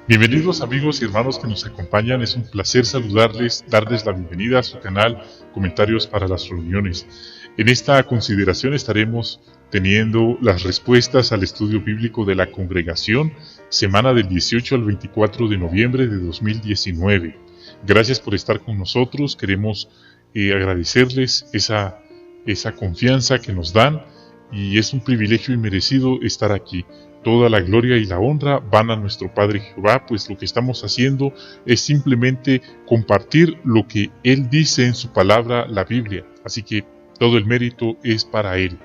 Bienvenidos amigos y hermanos que nos acompañan, es un placer saludarles, darles la bienvenida a su canal Comentarios para las Reuniones. En esta consideración estaremos teniendo las respuestas al estudio bíblico de la congregación, semana del 18 al 24 de noviembre de 2019. Gracias por estar con nosotros, queremos agradecerles esa confianza que nos dan y es un privilegio inmerecido estar aquí. Toda la gloria y la honra van a nuestro Padre Jehová, pues lo que estamos haciendo es simplemente compartir lo que Él dice en su palabra, la Biblia. Así que todo el mérito es para Él.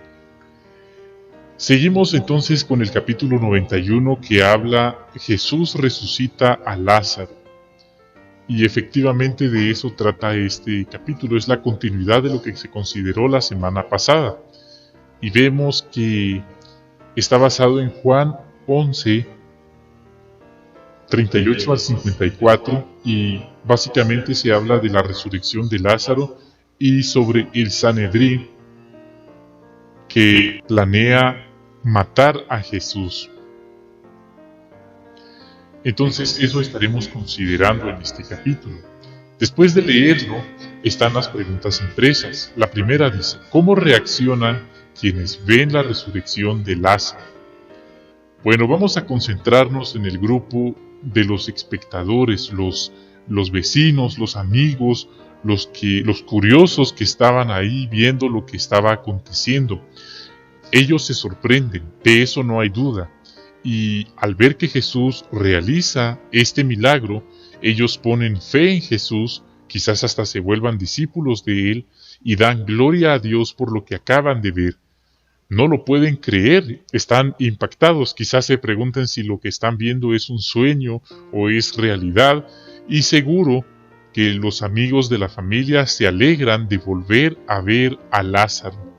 Seguimos entonces con el capítulo 91 que habla Jesús resucita a Lázaro. Y efectivamente de eso trata este capítulo, es la continuidad de lo que se consideró la semana pasada. Y vemos que está basado en Juan 11, 38 al 54, y básicamente se habla de la resurrección de Lázaro y sobre el Sanedrín que planea matar a Jesús. Entonces eso estaremos considerando en este capítulo. Después de leerlo, están las preguntas impresas. La primera dice, ¿cómo reaccionan quienes ven la resurrección de Lázaro? Bueno, vamos a concentrarnos en el grupo de los espectadores, los vecinos, los amigos, los curiosos que estaban ahí viendo lo que estaba aconteciendo. Ellos se sorprenden, de eso no hay duda. Y al ver que Jesús realiza este milagro, ellos ponen fe en Jesús, quizás hasta se vuelvan discípulos de Él y dan gloria a Dios por lo que acaban de ver. No lo pueden creer, están impactados, quizás se pregunten si lo que están viendo es un sueño o es realidad, y seguro que los amigos de la familia se alegran de volver a ver a Lázaro.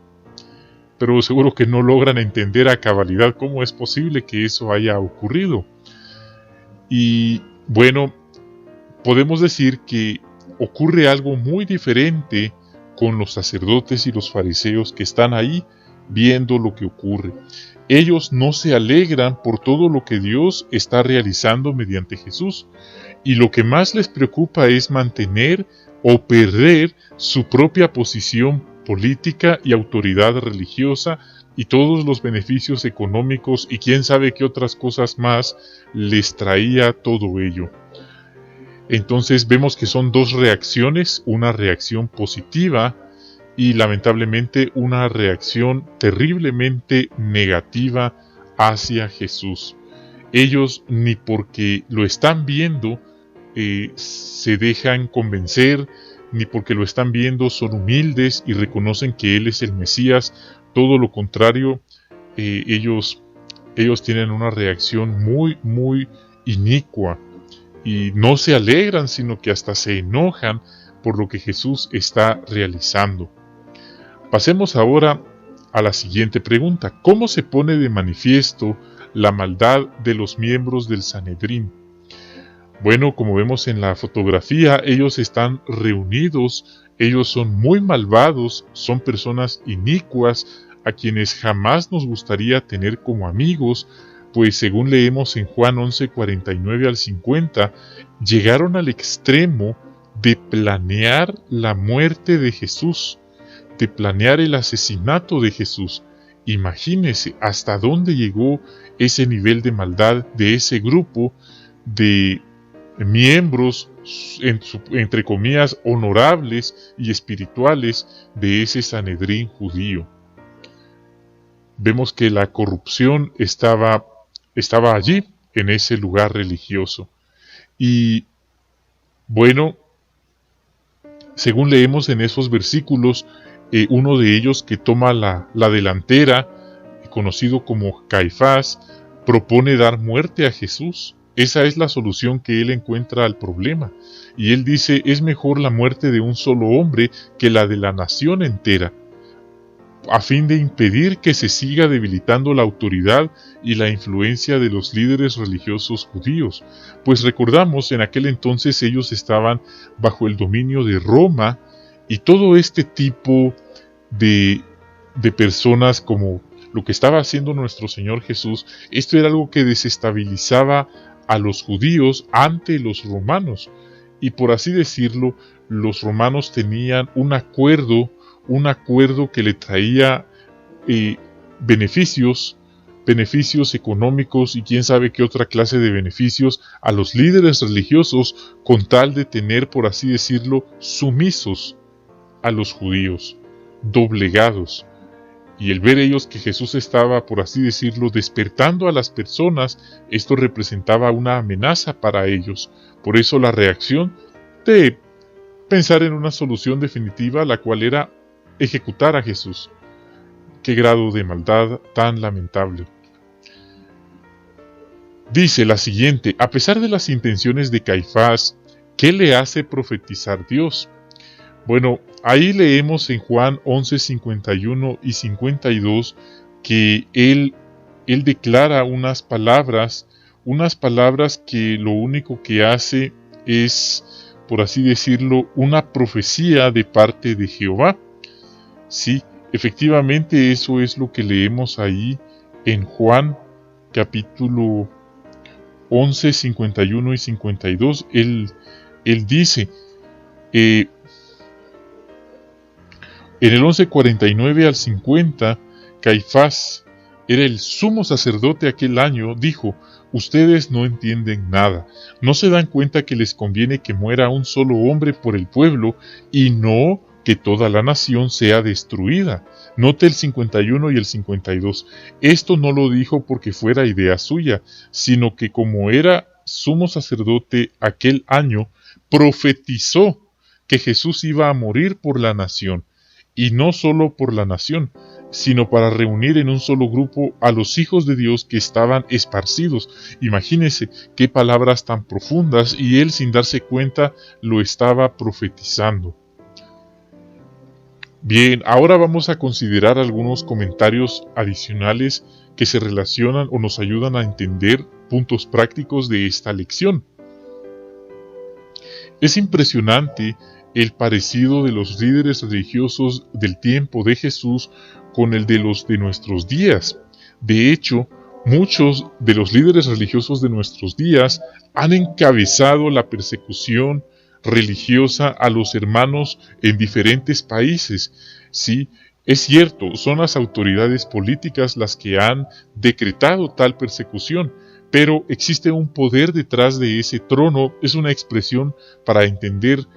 Pero seguro que no logran entender a cabalidad cómo es posible que eso haya ocurrido. Y bueno, podemos decir que ocurre algo muy diferente con los sacerdotes y los fariseos que están ahí viendo lo que ocurre. Ellos no se alegran por todo lo que Dios está realizando mediante Jesús, y lo que más les preocupa es mantener o perder su propia posición política y autoridad religiosa y todos los beneficios económicos y quién sabe qué otras cosas más les traía todo ello. Entonces vemos que son dos reacciones, una reacción positiva y lamentablemente una reacción terriblemente negativa hacia Jesús. Ellos ni porque lo están viendo se dejan convencer, ni porque lo están viendo son humildes y reconocen que Él es el Mesías. Todo lo contrario, ellos tienen una reacción muy inicua y no se alegran, sino que hasta se enojan por lo que Jesús está realizando. Pasemos ahora a la siguiente pregunta. ¿Cómo se pone de manifiesto la maldad de los miembros del Sanedrín? Bueno, como vemos en la fotografía, ellos están reunidos, ellos son muy malvados, son personas inicuas a quienes jamás nos gustaría tener como amigos, pues según leemos en Juan 11, 49 al 50, llegaron al extremo de planear la muerte de Jesús, de planear el asesinato de Jesús. Imagínese hasta dónde llegó ese nivel de maldad de ese grupo de miembros, entre comillas, honorables y espirituales de ese Sanedrín judío. Vemos que la corrupción estaba allí, en ese lugar religioso. Y bueno, según leemos en esos versículos, uno de ellos que toma la delantera, conocido como Caifás, propone dar muerte a Jesús. Esa es la solución que él encuentra al problema. Y él dice, es mejor la muerte de un solo hombre que la de la nación entera, a fin de impedir que se siga debilitando la autoridad y la influencia de los líderes religiosos judíos. Pues recordamos, en aquel entonces ellos estaban bajo el dominio de Roma, y todo este tipo de personas, como lo que estaba haciendo nuestro Señor Jesús, esto era algo que desestabilizaba a los judíos ante los romanos. Y por así decirlo, los romanos tenían un acuerdo que le traía beneficios económicos y quién sabe qué otra clase de beneficios a los líderes religiosos, con tal de tener, por así decirlo, sumisos a los judíos, doblegados. Y el ver ellos que Jesús estaba, por así decirlo, despertando a las personas, esto representaba una amenaza para ellos. Por eso la reacción de pensar en una solución definitiva, la cual era ejecutar a Jesús. Qué grado de maldad tan lamentable. Dice la siguiente: a pesar de las intenciones de Caifás, ¿qué le hace profetizar Dios? Bueno, ahí leemos en Juan 11, 51 y 52 que él declara unas palabras que lo único que hace es, por así decirlo, una profecía de parte de Jehová. Sí, efectivamente eso es lo que leemos ahí en Juan capítulo 11, 51 y 52. Él dice, en el 11:49 al 50, Caifás era el sumo sacerdote aquel año, dijo: ustedes no entienden nada, no se dan cuenta que les conviene que muera un solo hombre por el pueblo y no que toda la nación sea destruida. Note el 51 y el 52. Esto no lo dijo porque fuera idea suya, sino que como era sumo sacerdote aquel año, profetizó que Jesús iba a morir por la nación. Y no solo por la nación, sino para reunir en un solo grupo a los hijos de Dios que estaban esparcidos. Imagínense qué palabras tan profundas, y él, sin darse cuenta, lo estaba profetizando. Bien, ahora vamos a considerar algunos comentarios adicionales que se relacionan o nos ayudan a entender puntos prácticos de esta lección. Es impresionante el parecido de los líderes religiosos del tiempo de Jesús con el de los de nuestros días. De hecho, muchos de los líderes religiosos de nuestros días han encabezado la persecución religiosa a los hermanos en diferentes países. Sí, es cierto, son las autoridades políticas las que han decretado tal persecución, pero existe un poder detrás de ese trono. Es una expresión para entender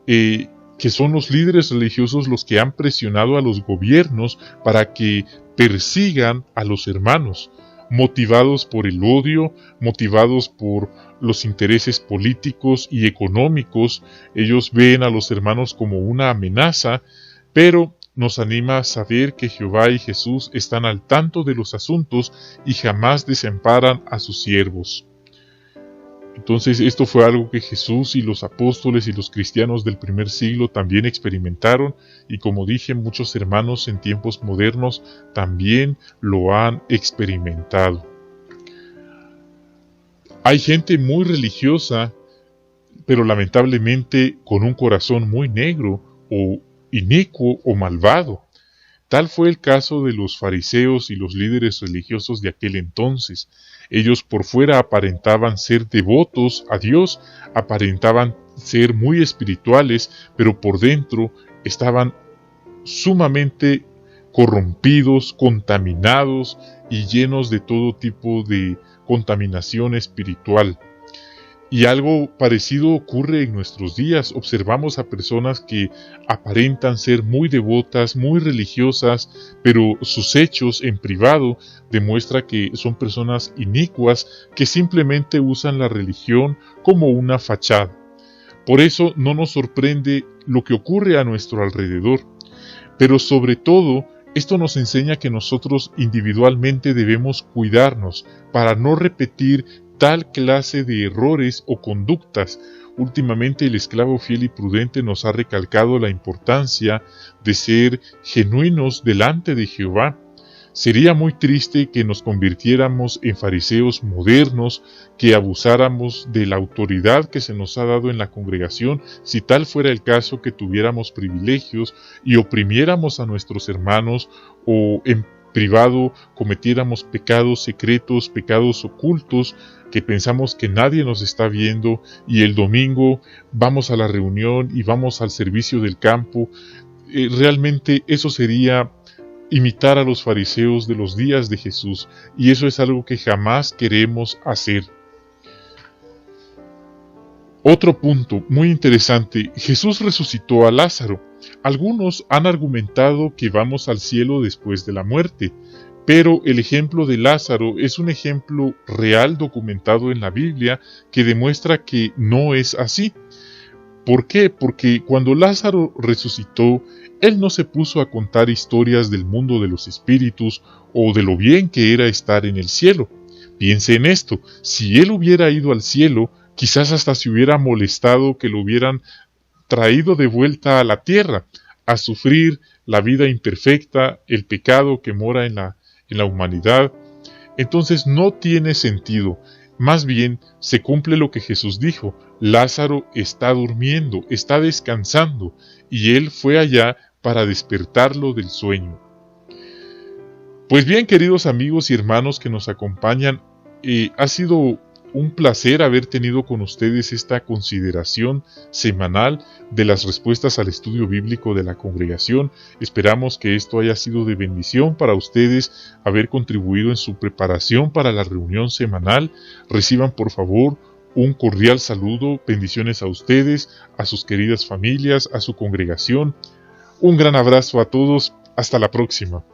que son los líderes religiosos los que han presionado a los gobiernos para que persigan a los hermanos, motivados por el odio, motivados por los intereses políticos y económicos. Ellos ven a los hermanos como una amenaza, pero nos anima a saber que Jehová y Jesús están al tanto de los asuntos y jamás desamparan a sus siervos. Entonces esto fue algo que Jesús y los apóstoles y los cristianos del primer siglo también experimentaron, y como dije, muchos hermanos en tiempos modernos también lo han experimentado. Hay gente muy religiosa, pero lamentablemente con un corazón muy negro o inicuo o malvado. Tal fue el caso de los fariseos y los líderes religiosos de aquel entonces. Ellos por fuera aparentaban ser devotos a Dios, aparentaban ser muy espirituales, pero por dentro estaban sumamente corrompidos, contaminados y llenos de todo tipo de contaminación espiritual. Y algo parecido ocurre en nuestros días. Observamos a personas que aparentan ser muy devotas, muy religiosas, pero sus hechos en privado demuestran que son personas inicuas que simplemente usan la religión como una fachada. Por eso no nos sorprende lo que ocurre a nuestro alrededor. Pero sobre todo, esto nos enseña que nosotros individualmente debemos cuidarnos para no repetir tal clase de errores o conductas. Últimamente el esclavo fiel y prudente nos ha recalcado la importancia de ser genuinos delante de Jehová. Sería muy triste que nos convirtiéramos en fariseos modernos, que abusáramos de la autoridad que se nos ha dado en la congregación, si tal fuera el caso, que tuviéramos privilegios y oprimiéramos a nuestros hermanos o privado cometiéramos pecados secretos, pecados ocultos, que pensamos que nadie nos está viendo, y el domingo vamos a la reunión y vamos al servicio del campo. Realmente eso sería imitar a los fariseos de los días de Jesús, y eso es algo que jamás queremos hacer. Otro punto muy interesante: Jesús resucitó a Lázaro. Algunos han argumentado que vamos al cielo después de la muerte, pero el ejemplo de Lázaro es un ejemplo real documentado en la Biblia que demuestra que no es así. ¿Por qué? Porque cuando Lázaro resucitó, él no se puso a contar historias del mundo de los espíritus o de lo bien que era estar en el cielo. Piense en esto: si él hubiera ido al cielo, quizás hasta se hubiera molestado que lo hubieran traído de vuelta a la tierra, a sufrir la vida imperfecta, el pecado que mora en la humanidad. Entonces no tiene sentido. Más bien se cumple lo que Jesús dijo: Lázaro está durmiendo, está descansando, y él fue allá para despertarlo del sueño. Pues bien, queridos amigos y hermanos que nos acompañan, ha sido un placer haber tenido con ustedes esta consideración semanal de las respuestas al estudio bíblico de la congregación. Esperamos que esto haya sido de bendición para ustedes, haber contribuido en su preparación para la reunión semanal. Reciban por favor un cordial saludo, bendiciones a ustedes, a sus queridas familias, a su congregación. Un gran abrazo a todos, hasta la próxima.